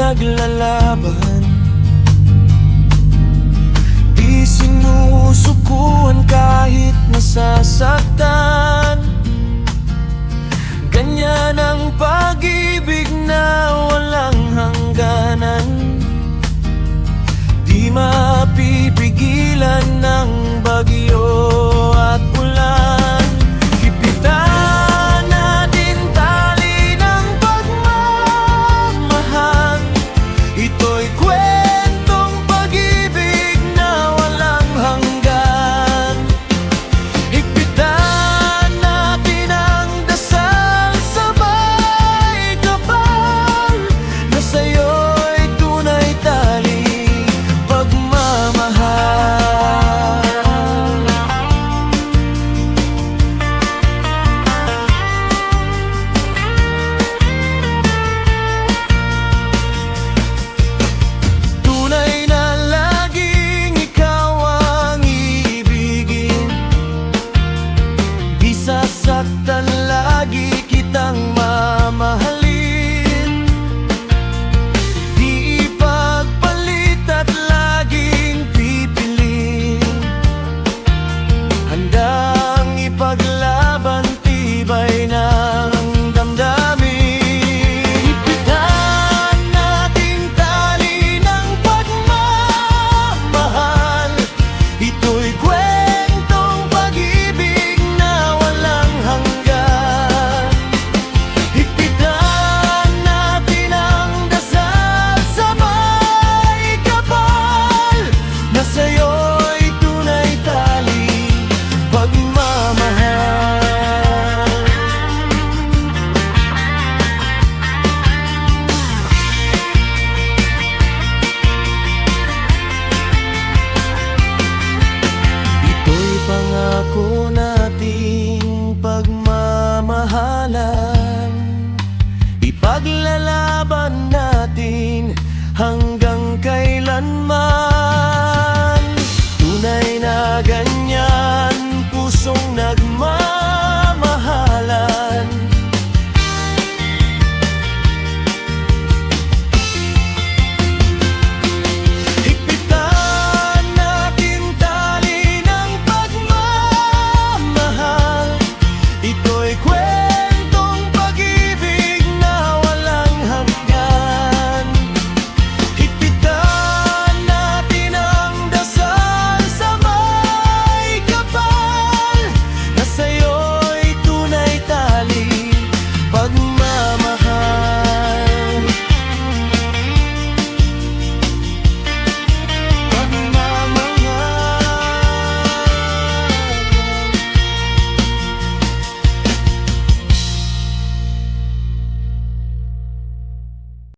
pinaglalaban, di sinusukuan kahit nasasaktan. Ganyan ang pag-ibig na walang hangganan, di mapipigilan ng bagyo at ulan. Hipitan natin tali ng pagmamahal, ito'y kwentong pag-ibig na walang hanggan. Higpitan natin ang dasal, sabay kapal, na sa'yo'y tunay tali pagmamahal. Tunay na laging ikaw ang iibigin, di sasaktan, lagi kitang mamahalin, di ipagpalit at laging pipiliin, handang ipaglaban tibay ng damdamin. Hipitan natin tali ng pagmamahal, ito'y kwentong pag-ibig na walang hanggan. Higpitan natin ang dasal, sabay kapal, na sa'yo'y tunay tali pagmamahal. Ito'y pangako nating pagmamahalan, ipaglalaban natin hanggang